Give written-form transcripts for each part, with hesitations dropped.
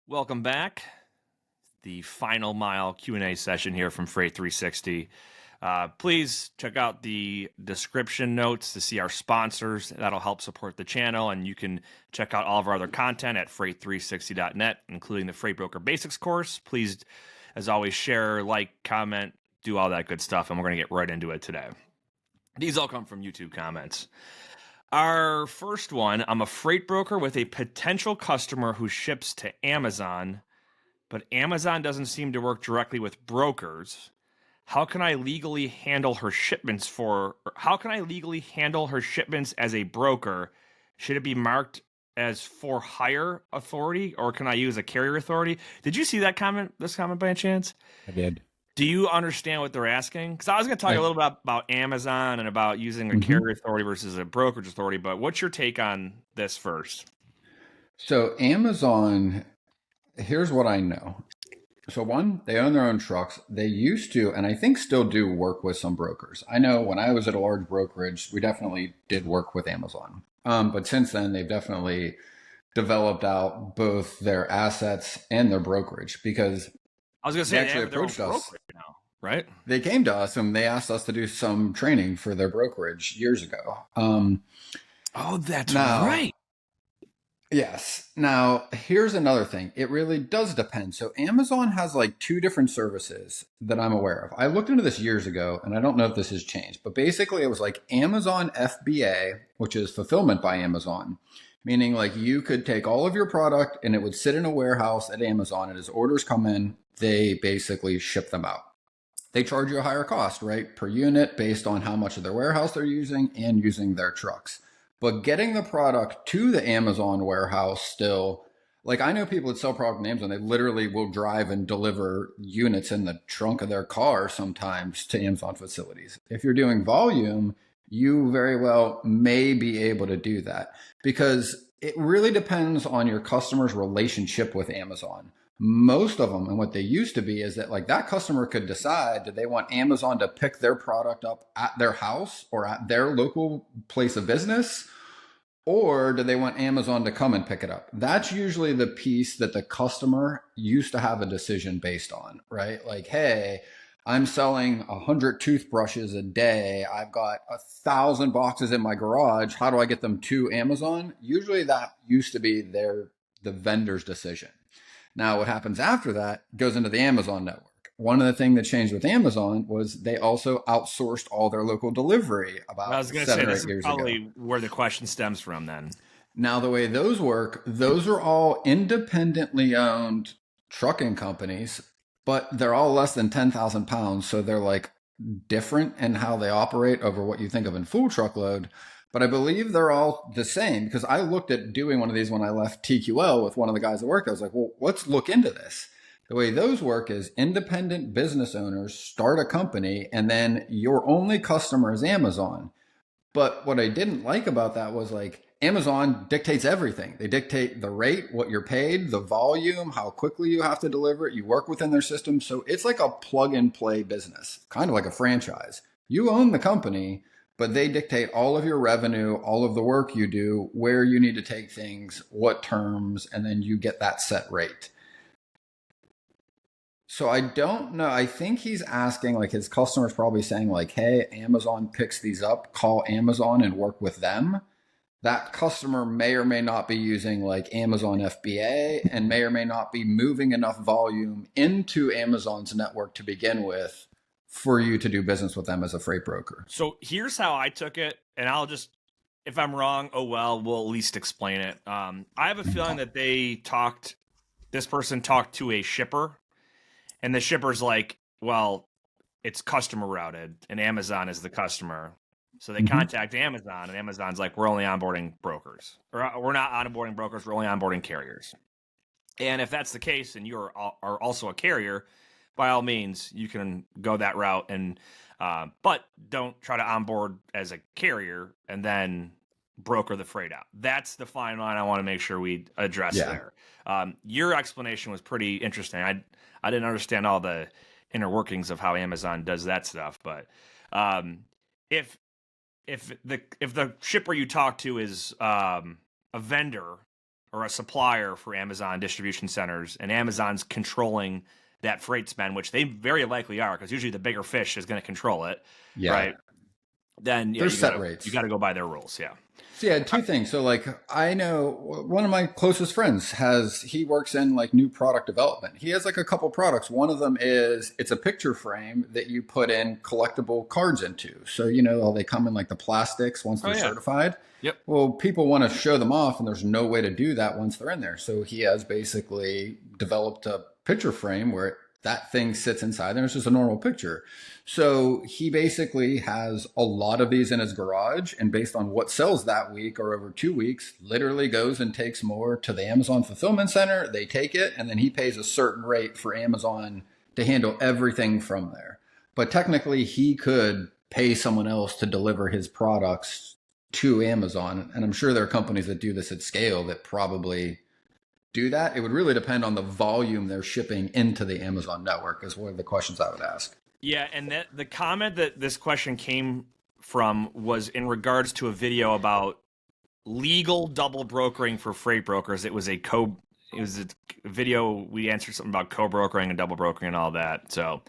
Welcome back. The final mile Q&A session here from Freight 360. Please check out the description notes to see our sponsors. That'll help support the channel, and you can check out all of our other content at freight360.net, including the Freight Broker Basics course. Please, as always, share, like, comment, do all that good stuff, and we're going to get right into it today. These all come from YouTube comments. Our first one, I'm a freight broker with a potential customer who ships to Amazon, but Amazon doesn't seem to work directly with brokers. How can I legally handle her shipments as a broker? Should it be marked as for hire authority, or can I use a carrier authority? Did you see this comment by any chance? I did. Do you understand what they're asking? Because I was going to talk a little bit about Amazon and about using a carrier authority versus a brokerage authority, but what's your take on this first? So Amazon, here's what I know. So one, they own their own trucks. They used to, and I think still do, work with some brokers. I know when I was at a large brokerage, we definitely did work with Amazon. But since then, they've definitely developed out both their assets and their brokerage, because I was going to say, they actually approached us now, right? They came to us and they asked us to do some training for their brokerage years ago. That's right. Yes. Now, here's another thing. It really does depend. So Amazon has like two different services that I'm aware of. I looked into this years ago, and I don't know if this has changed, but basically it was like Amazon FBA, which is fulfillment by Amazon, meaning like you could take all of your product and it would sit in a warehouse at Amazon, and as orders come in, they basically ship them out. They charge you a higher cost, right, per unit based on how much of their warehouse they're using and using their trucks. But getting the product to the Amazon warehouse still, like I know people that sell product names and they literally will drive and deliver units in the trunk of their car sometimes to Amazon facilities. If you're doing volume, you very well may be able to do that, because it really depends on your customer's relationship with Amazon. Most of them, and what they used to be, is that like that customer could decide, do they want Amazon to pick their product up at their house or at their local place of business, or do they want Amazon to come and pick it up? That's usually the piece that the customer used to have a decision based on, right? Like, hey, I'm selling 100 toothbrushes a day. I've got 1,000 boxes in my garage. How do I get them to Amazon? Usually that used to be the vendor's decision. Now, what happens after that goes into the Amazon network. One of the things that changed with Amazon was they also outsourced all their local delivery about 7 or 8 years ago. This is probably where the question stems from then. Now, the way those work, those are all independently owned trucking companies, but they're all less than 10,000 pounds. So they're like different in how they operate over what you think of in full truckload. But I believe they're all the same, because I looked at doing one of these when I left TQL with one of the guys that worked. I was like, well, let's look into this. The way those work is independent business owners start a company, and then your only customer is Amazon. But what I didn't like about that was like Amazon dictates everything. They dictate the rate, what you're paid, the volume, how quickly you have to deliver it. You work within their system. So it's like a plug and play business, kind of like a franchise. You own the company, but they dictate all of your revenue, all of the work you do, where you need to take things, what terms, and then you get that set rate. So I don't know. I think he's asking, like his customer's probably saying like, hey, Amazon picks these up, call Amazon and work with them. That customer may or may not be using like Amazon FBA and may or may not be moving enough volume into Amazon's network to begin with for you to do business with them as a freight broker. So here's how I took it, and I'll just, if I'm wrong, oh well, we'll at least explain it. I have a feeling that this person talked to a shipper, and the shipper's like, well, it's customer routed, and Amazon is the customer. So they contact Amazon, and Amazon's like, we're only onboarding brokers. Or we're not onboarding brokers, we're only onboarding carriers. And if that's the case, and you are also a carrier, by all means, you can go that route, and but don't try to onboard as a carrier and then broker the freight out. That's the fine line I want to make sure we address there. Your explanation was pretty interesting. I didn't understand all the inner workings of how Amazon does that stuff, but if the shipper you talk to is a vendor or a supplier for Amazon distribution centers, and Amazon's controlling that freight spend, which they very likely are, because usually the bigger fish is going to control it, Yeah. right? Then yeah, There's you set got rates. to go by their rules. Yeah. So yeah, two things. So like I know one of my closest friends he works in like new product development. He has like a couple products. One of them is it's a picture frame that you put in collectible cards into. So you know how they come in like the plastics once Oh they're yeah. certified. Yep. Well, people want to show them off and there's no way to do that once they're in there. So he has basically developed a picture frame where that thing sits inside there. It's just a normal picture. So he basically has a lot of these in his garage, and based on what sells that week or over 2 weeks, literally goes and takes more to the Amazon fulfillment center. They take it, and then he pays a certain rate for Amazon to handle everything from there. But technically, he could pay someone else to deliver his products to Amazon. And I'm sure there are companies that do this at scale that probably do that. It would really depend on the volume they're shipping into the Amazon network, is one of the questions I would ask. Yeah, and that the comment that this question came from was in regards to a video about legal double brokering for freight brokers. It was a video. We answered something about co-brokering and double brokering and all that. So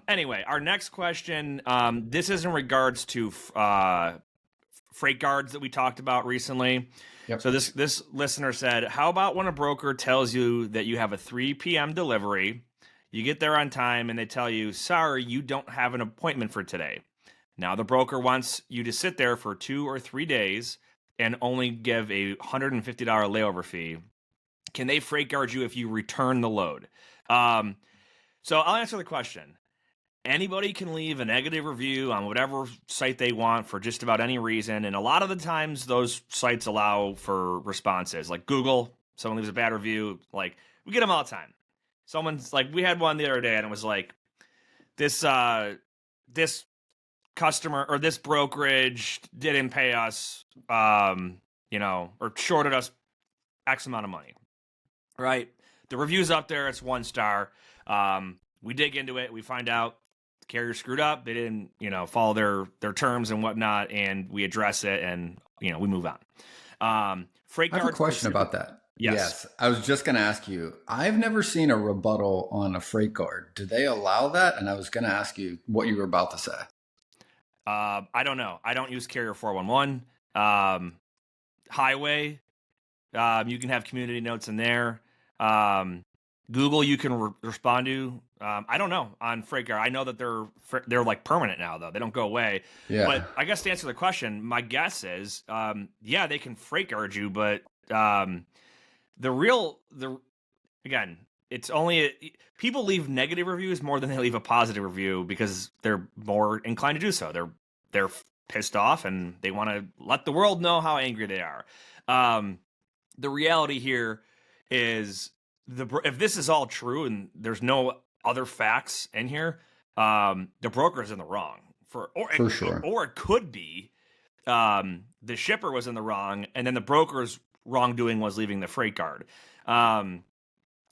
anyway, our next question. This is in regards to freight guards that we talked about recently. Yep. So this listener said, how about when a broker tells you that you have a 3 p.m. delivery? You get there on time and they tell you, sorry, you don't have an appointment for today. Now the broker wants you to sit there for 2 or 3 days and only give a $150 layover fee. Can they freight guard you if you return the load? So I'll answer the question. Anybody can leave a negative review on whatever site they want for just about any reason. And a lot of the times those sites allow for responses. Like Google, someone leaves a bad review. Like, we get them all the time. Someone's like, we had one the other day and it was like, this customer or this brokerage didn't pay us, or shorted us X amount of money, right? The review's up there. It's 1 star. We dig into it. We find out the carrier screwed up. They didn't, follow their terms and whatnot. And we address it and, we move on. Freight I have a guards question about that. Yes. I was just going to ask you, I've never seen a rebuttal on a freight guard. Do they allow that? And I was going to ask you what you were about to say. I don't know. I don't use Carrier 411. Highway, you can have community notes in there. Google, you can respond to. I don't know on freight guard. I know that they're like permanent now, though. They don't go away. Yeah. But I guess to answer the question, my guess is, they can freight guard you, but again, it's only people leave negative reviews more than they leave a positive review because they're more inclined to do so. They're pissed off and they want to let the world know how angry they are. The reality here is if this is all true and there's no other facts in here, the broker's in the wrong for sure. Or it could be the shipper was in the wrong and then the broker's wrongdoing was leaving the freight guard.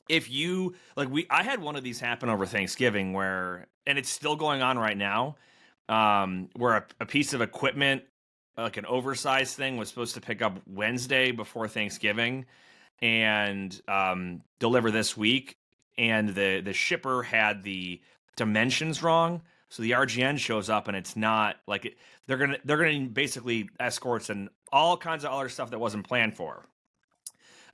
If you I had one of these happen over Thanksgiving and it's still going on right now, where a piece of equipment, like an oversized thing, was supposed to pick up Wednesday before Thanksgiving and deliver this week, and the shipper had the dimensions wrong. So the RGN shows up and it's not they're gonna basically escorts and all kinds of other stuff that wasn't planned for.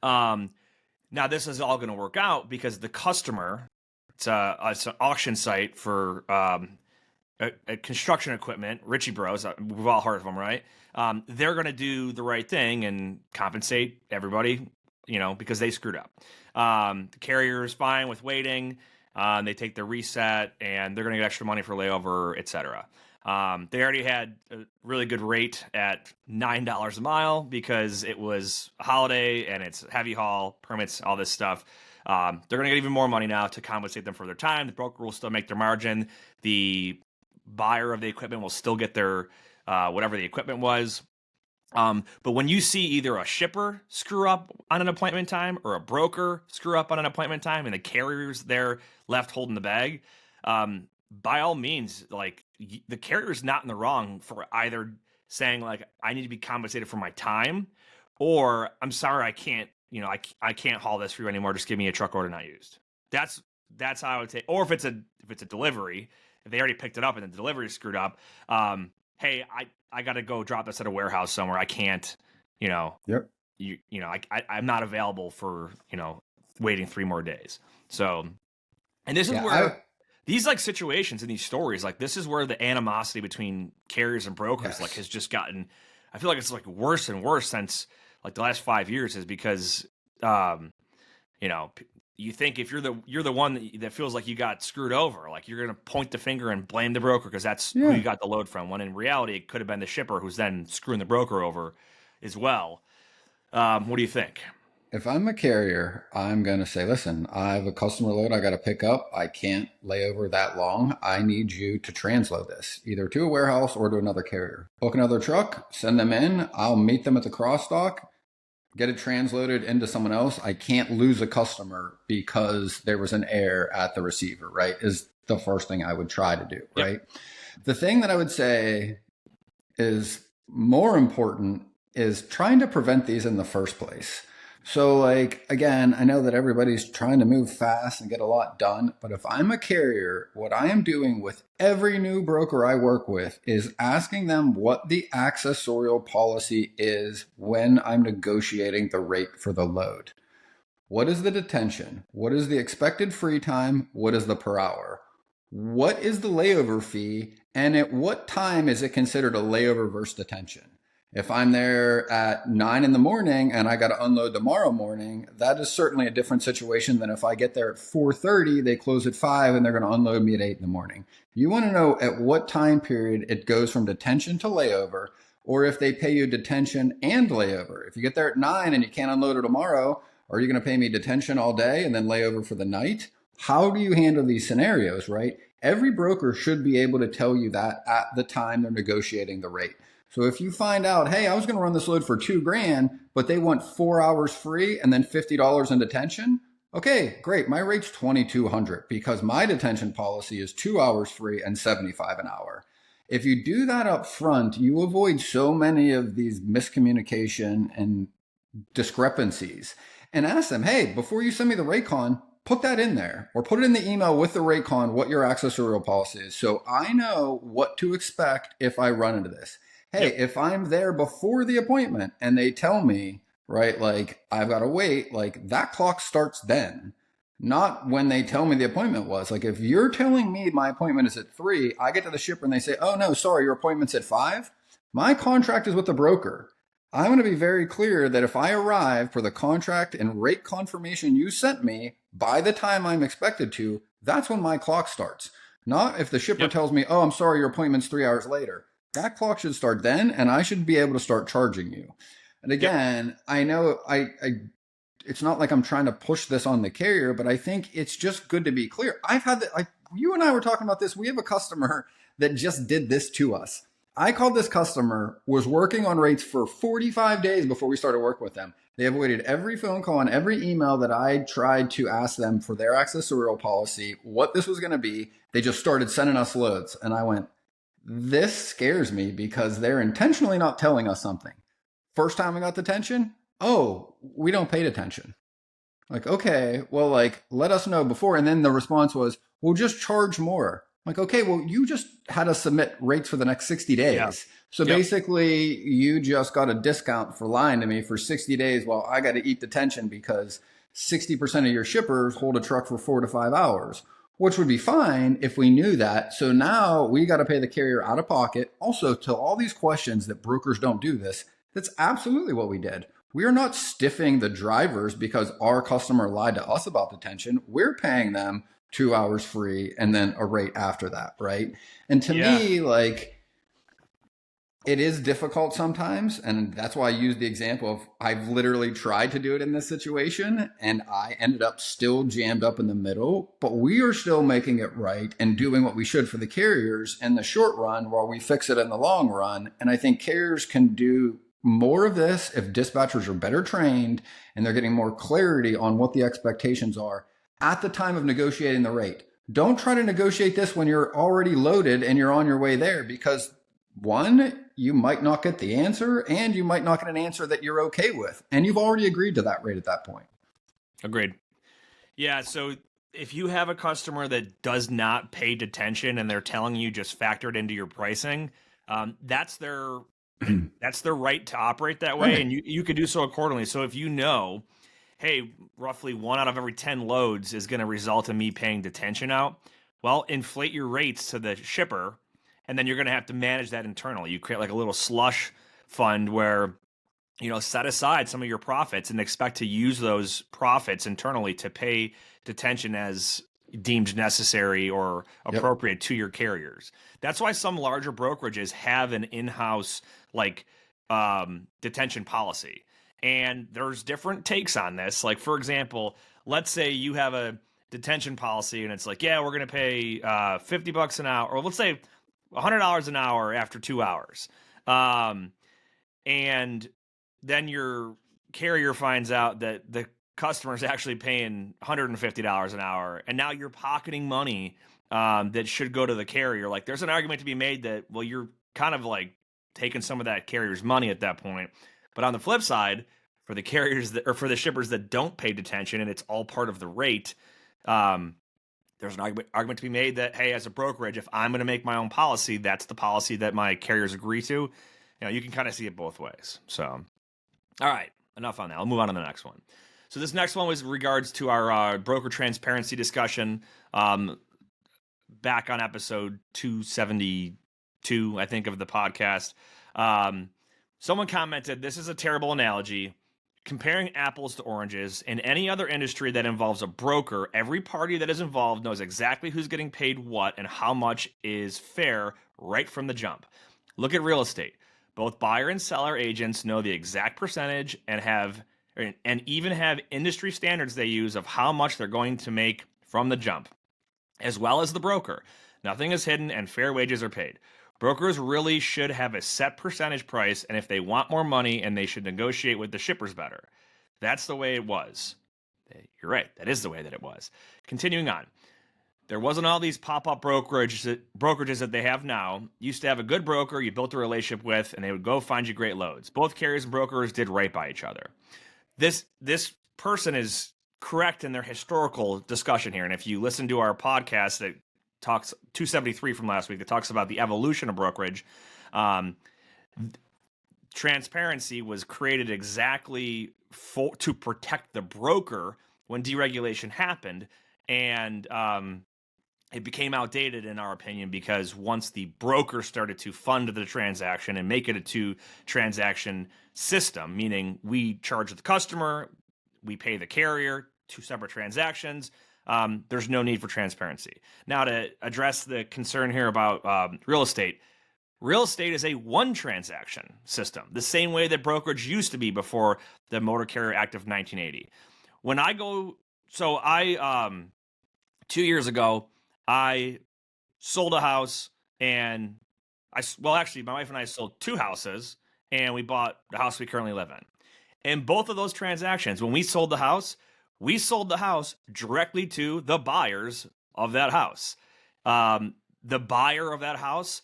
Now this is all going to work out because the customer, it's an auction site for a construction equipment, Ritchie Bros. We've all heard of them, right? They're going to do the right thing and compensate everybody, because they screwed up. The carrier is fine with waiting. They take their reset and they're going to get extra money for layover, etc. They already had a really good rate at $9 a mile because it was a holiday and it's heavy haul, permits, all this stuff. They're going to get even more money now to compensate them for their time. The broker will still make their margin. The buyer of the equipment will still get their whatever the equipment was. But when you see either a shipper screw up on an appointment time or a broker screw up on an appointment time and the carrier's there left holding the bag, by all means, the carrier's not in the wrong for either saying I need to be compensated for my time, or I'm sorry, I can't, I can't haul this for you anymore. Just give me a truck order not used. That's how I would take. Or if it's a delivery, if they already picked it up and the delivery screwed up, hey, I got to go drop this at a warehouse somewhere. I can't, you know, Yep. I'm not available for waiting 3 more days. So, and this is Yeah. where these like situations in these stories, like this is where the animosity between carriers and brokers like has just gotten. I feel like it's like worse and worse since like the last 5 years, is because you know you think if you're the one that feels like you got screwed over, like you're gonna point the finger and blame the broker because that's who you got the load from. When in reality, it could have been the shipper who's then screwing the broker over as well. What do you think? If I'm a carrier, I'm going to say, listen, I have a customer load I got to pick up. I can't lay over that long. I need you to transload this either to a warehouse or to another carrier. Book another truck, send them in. I'll meet them at the cross dock, get it transloaded into someone else. I can't lose a customer because there was an error at the receiver, right? Is the first thing I would try to do, right? Yep. The thing that I would say is more important is trying to prevent these in the first place. So like, again, I know that everybody's trying to move fast and get a lot done, but if I'm a carrier, what I am doing with every new broker I work with is asking them what the accessorial policy is when I'm negotiating the rate for the load. What is the detention? What is the expected free time? What is the per hour? What is the layover fee? And at what time is it considered a layover versus detention? If I'm there at 9 in the morning and I got to unload tomorrow morning, that is certainly a different situation than if I get there at 4:30, they close at 5 and they're going to unload me at 8 in the morning. You want to know at what time period it goes from detention to layover, or if they pay you detention and layover. If you get there at 9 and you can't unload it tomorrow, are you going to pay me detention all day and then layover for the night? How do you handle these scenarios, right? Every broker should be able to tell you that at the time they're negotiating the rate. So if you find out, hey, I was going to run this load for $2,000, but they want 4 hours free and then $50 in detention. Okay, great. My rate's $2,200 because my detention policy is 2 hours free and $75 an hour. If you do that up front, you avoid so many of these miscommunication and discrepancies. And ask them, hey, before you send me the rate con, put that in there or put it in the email with the rate con, what your accessorial policy is. So I know what to expect if I run into this. Hey, if I'm there before the appointment and they tell me, right, like I've got to wait, like that clock starts then, not when they tell me the appointment was. Like if you're telling me my appointment is at 3, I get to the shipper and they say, oh no, sorry, your appointment's at 5. My contract is with the broker. I'm going to be very clear that if I arrive for the contract and rate confirmation you sent me by the time I'm expected to, that's when my clock starts. Not if the shipper tells me, oh, I'm sorry, your appointment's 3 hours later. That clock should start then, and I should be able to start charging you. And again, I know it's not like I'm trying to push this on the carrier, but I think it's just good to be clear. I've had you and I were talking about this. We have a customer that just did this to us. I called this customer, was working on rates for 45 days before we started work with them. They avoided every phone call and every email that I tried to ask them for their accessorial policy, what this was going to be. They just started sending us loads. And I went, this scares me because they're intentionally not telling us something. First time I got detention, oh, we don't pay detention. Like, okay, well, like, let us know before. And then the response was, we'll just charge more. Like, okay, well, you just had us submit rates for the next 60 days. Yeah. So basically, you just got a discount for lying to me for 60 days while I got to eat detention because 60% of your shippers hold a truck for 4 to 5 hours, which would be fine if we knew that. So now we got to pay the carrier out of pocket. Also, to all these questions that brokers don't do this, that's absolutely what we did. We are not stiffing the drivers because our customer lied to us about detention. We're paying them 2 hours free and then a rate after that, right? And to me, like, it is difficult sometimes. And that's why I use the example of I've literally tried to do it in this situation and I ended up still jammed up in the middle, but we are still making it right and doing what we should for the carriers in the short run while we fix it in the long run. And I think carriers can do more of this if dispatchers are better trained and they're getting more clarity on what the expectations are at the time of negotiating the rate. Don't try to negotiate this when you're already loaded and you're on your way there because one, you might not get the answer, and you might not get an answer that you're okay with. And you've already agreed to that rate at that point. Agreed. Yeah, so if you have a customer that does not pay detention and they're telling you just factor it into your pricing, that's their right to operate that way, Right. and you could do so accordingly. So if you know, hey, roughly 1 out of every 10 loads is going to result in me paying detention out, well, inflate your rates to the shipper, and then you're going to have to manage that internally. You create like a little slush fund where set aside some of your profits and expect to use those profits internally to pay detention as deemed necessary or Yep. appropriate to your carriers. That's why some larger brokerages have an in-house like detention policy. And there's different takes on this. Like, for example, let's say you have a detention policy and it's like, yeah, we're going to pay $50 an hour, or let's say $100 an hour after 2 hours. And then your carrier finds out that the customer is actually paying $150 an hour, and now you're pocketing money that should go to the carrier. Like, there's an argument to be made that, well, you're kind of like taking some of that carrier's money at that point. But on the flip side, for the carriers that, or for the shippers that don't pay detention and it's all part of the rate, there's an argument to be made that, hey, as a brokerage, if I'm going to make my own policy, that's the policy that my carriers agree to. You can kind of see it both ways. So, all right, enough on that. I'll move on to the next one. So this next one was in regards to our broker transparency discussion back on episode 272, I think, of the podcast. Someone commented, this is a terrible analogy. Comparing apples to oranges. In any other industry that involves a broker, every party that is involved knows exactly who's getting paid what and how much is fair right from the jump. Look at real estate. Both buyer and seller agents know the exact percentage and even have industry standards they use of how much they're going to make from the jump, as well as the broker. Nothing is hidden and fair wages are paid. Brokers really should have a set percentage price, and if they want more money, and they should negotiate with the shippers better. That's the way it was. You're right. That is the way that it was. Continuing on. There wasn't all these pop-up brokerages that they have now. You used to have a good broker you built a relationship with, and they would go find you great loads. Both carriers and brokers did right by each other. This person is correct in their historical discussion here. And if you listen to our podcast that talks 273 from last week that talks about the evolution of brokerage, transparency was created exactly to protect the broker when deregulation happened, and it became outdated in our opinion because once the broker started to fund the transaction and make it a two-transaction system, meaning we charge the customer, we pay the carrier, two separate transactions, there's no need for transparency. Now, to address the concern here about real estate is a one-transaction system, the same way that brokerage used to be before the Motor Carrier Act of 1980. When I go, so I 2 years ago, I sold a house, and actually, my wife and I sold two houses, and we bought the house we currently live in. And both of those transactions, when we sold the house directly to the buyers of that house. The buyer of that house,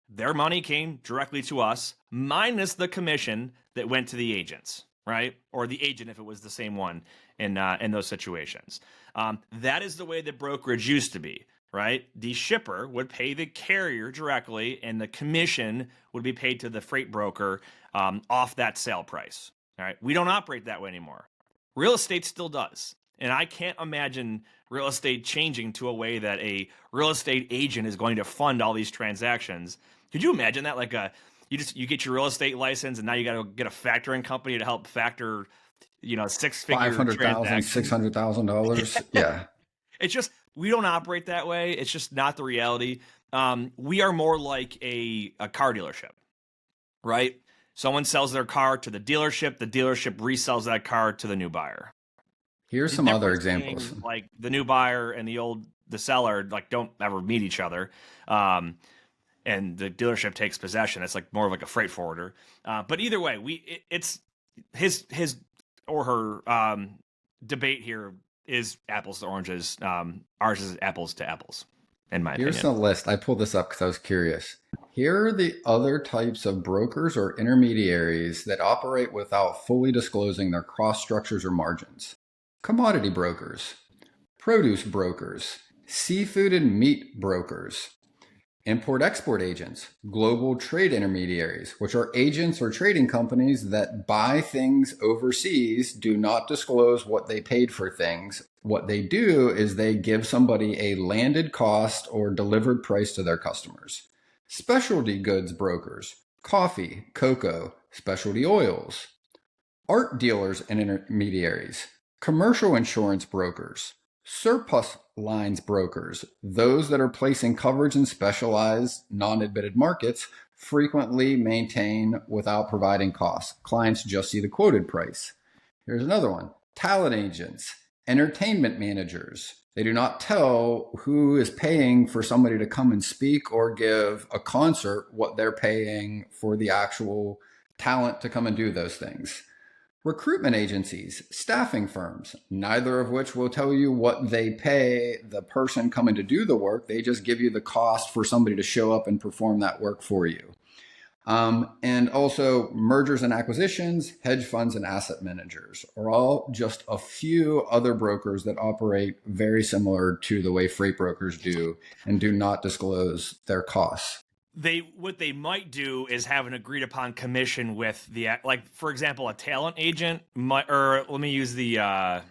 their money came directly to us, minus the commission that went to the agents, right? Or the agent if it was the same one in those situations. That is the way that brokerage used to be, right? The shipper would pay the carrier directly, and the commission would be paid to the freight broker off that sale price. All right, we don't operate that way anymore. Real estate still does. And I can't imagine real estate changing to a way that a real estate agent is going to fund all these transactions. Could you imagine that? Like you get your real estate license, and now you got to get a factoring company to help factor, six-figure transactions. $500,000, $600,000. Yeah. It's just, we don't operate that way. It's just not the reality. We are more like a car dealership, right? Someone sells their car to the dealership resells that car to the new buyer. Here's some other examples. Like the new buyer and the seller, like, don't ever meet each other. And the dealership takes possession. It's like more of like a freight forwarder. But either way, it's his or her debate here is apples to oranges. Ours is apples to apples. in my Here's opinion. the list. I pulled this up because I was curious. Here are the other types of brokers or intermediaries that operate without fully disclosing their cost structures or margins: commodity brokers, produce brokers, seafood and meat brokers, import-export agents, global trade intermediaries, which are agents or trading companies that buy things overseas, do not disclose what they paid for things. What they do is they give somebody a landed cost or delivered price to their customers. Specialty goods brokers, coffee, cocoa, specialty oils, art dealers and intermediaries, commercial insurance brokers, surplus lines brokers, those that are placing coverage in specialized non-admitted markets, frequently maintain without providing costs. Clients just see the quoted price. Here's another one: talent agents, entertainment managers. They do not tell who is paying for somebody to come and speak or give a concert what they're paying for the actual talent to come and do those things. Recruitment agencies, staffing firms, neither of which will tell you what they pay the person coming to do the work. They just give you the cost for somebody to show up and perform that work for you. And also mergers and acquisitions, hedge funds, and asset managers are all just a few other brokers that operate very similar to the way freight brokers do and do not disclose their costs. What they might do is have an agreed upon commission with the, like, for example, a talent agent might, or let me use the I'm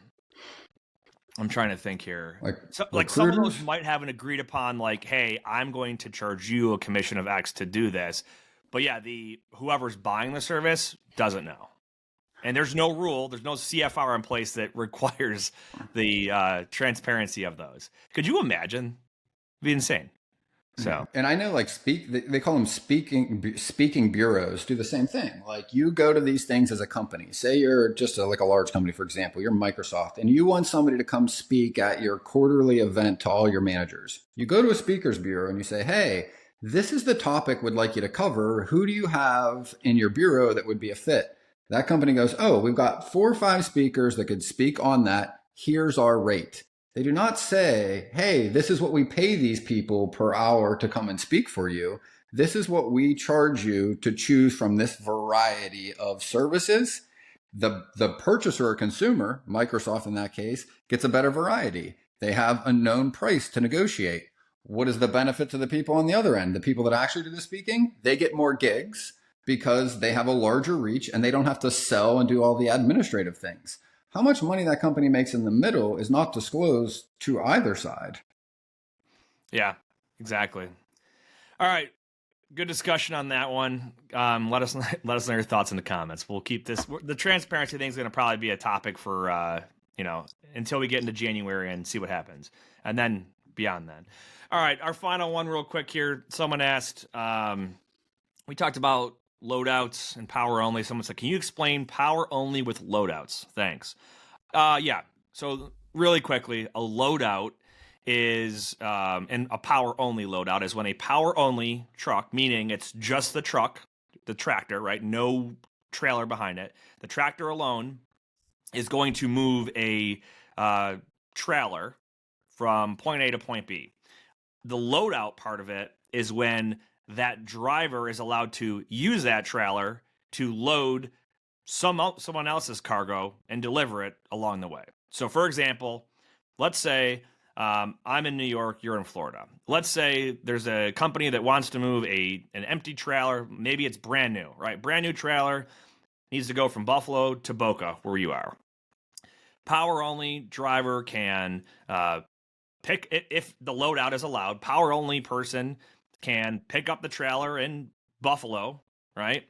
trying to think here. Like some of those Recruiters. might have an agreed upon, like, hey, I'm going to charge you a commission of X to do this. But yeah, the whoever's buying the service doesn't know. And there's no rule, there's no CFR in place that requires the transparency of those. Could you imagine? It'd be insane. So, and I know, like, they call them speaking bureaus do the same thing. Like, you go to these things as a company. Say you're just like a large company, for example, you're Microsoft, and you want somebody to come speak at your quarterly event to all your managers. You go to a speakers bureau and you say, hey, this is the topic we'd like you to cover. Who do you have in your bureau that would be a fit? That company goes, oh, we've got 4 or 5 speakers that could speak on that. Here's our rate. They do not say, hey, this is what we pay these people per hour to come and speak for you. This is what we charge you to choose from this variety of services. The purchaser or consumer, Microsoft in that case, gets a better variety. They have a known price to negotiate. What is the benefit to the people on the other end? The people that actually do the speaking, they get more gigs because they have a larger reach and they don't have to sell and do all the administrative things. How much money that company makes in the middle is not disclosed to either side. yeah, exactly. All right. Good discussion on that one. Let us know your thoughts in the comments. We'll keep this. The transparency thing is going to probably be a topic for until we get into January and see what happens, and then beyond that. All right, our final one, real quick here. Someone asked. We talked about loadouts and power only. Someone said, "Can you explain power only with loadouts?" Thanks. Yeah. So really quickly, a loadout is and a power only loadout is when a power only truck, meaning it's just the truck, the tractor, right? No trailer behind it. The tractor alone is going to move a trailer from point A to point B. The loadout part of it is when that driver is allowed to use that trailer to load someone else's cargo and deliver it along the way. So, for example, let's say I'm in New York, you're in Florida. Let's say there's a company that wants to move an empty trailer. Maybe it's brand new, right? Brand new trailer needs to go from Buffalo to Boca, where you are. Power only driver can pick, if the loadout is allowed, power only person can pick up the trailer in Buffalo, right?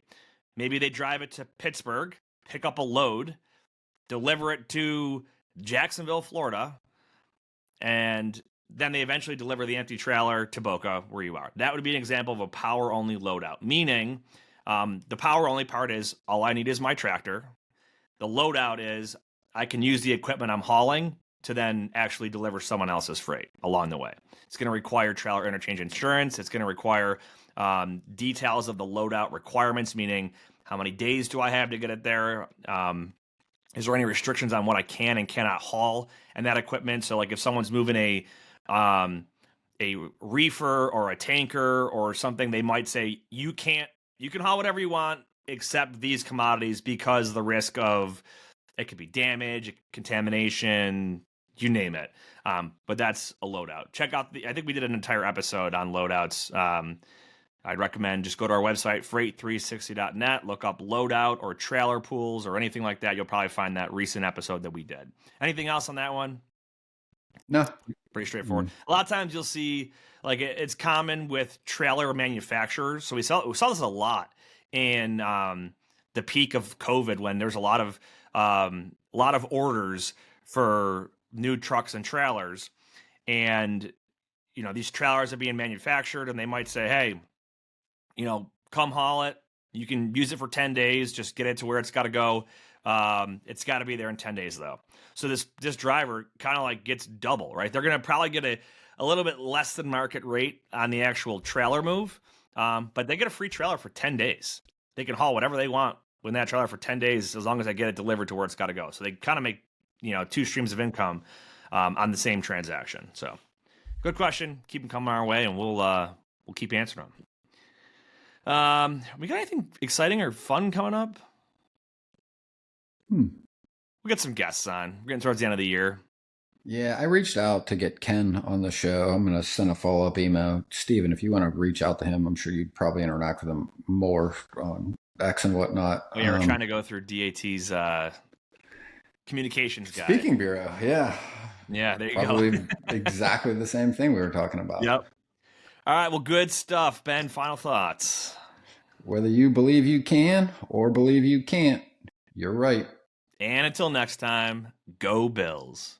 Maybe they drive it to Pittsburgh, pick up a load, deliver it to Jacksonville, Florida, and then they eventually deliver the empty trailer to Boca, where you are. That would be an example of a power-only loadout, meaning the power-only part is all I need is my tractor. The loadout is I can use the equipment I'm hauling to then actually deliver someone else's freight along the way. It's going to require trailer interchange insurance. It's going to require details of the loadout requirements, meaning how many days do I have to get it there? Is there any restrictions on what I can and cannot haul and that equipment? So, like, if someone's moving a a reefer or a tanker or something, they might say you can haul whatever you want except these commodities because of the risk of it could be damage, contamination, you name it. But that's a loadout. Check out I think we did an entire episode on loadouts. I'd recommend just go to our website, freight360.net, look up loadout or trailer pools or anything like that. You'll probably find that recent episode that we did. Anything else on that one? No. Pretty straightforward. A lot of times you'll see, like, it's common with trailer manufacturers. So we saw this a lot in the peak of COVID when there's a lot of orders for new trucks and trailers. And, you know, these trailers are being manufactured and they might say, hey, you know, come haul it. You can use it for 10 days. Just get it to where it's got to go. It's got to be there in 10 days, though. So this driver kind of like gets double, right? They're going to probably get a little bit less than market rate on the actual trailer move, but they get a free trailer for 10 days. They can haul whatever they want with that trailer for 10 days as long as they get it delivered to where it's got to go. So they kind of make, you know, two streams of income on the same transaction. So good question. Keep them coming our way, and we'll keep answering them. We got anything exciting or fun coming up? We got some guests on. We're getting towards the end of the year. Yeah, I reached out to get Ken on the show. I'm going to send a follow-up email. Steven, if you want to reach out to him, I'm sure you'd probably interact with him more on X and whatnot. Oh, yeah, we're trying to go through DAT's communications guide. Speaking bureau, yeah. Yeah, there you probably go. Exactly the same thing we were talking about. Yep. All right, well, good stuff. Ben, final thoughts. Whether you believe you can or believe you can't, you're right. And until next time, go Bills.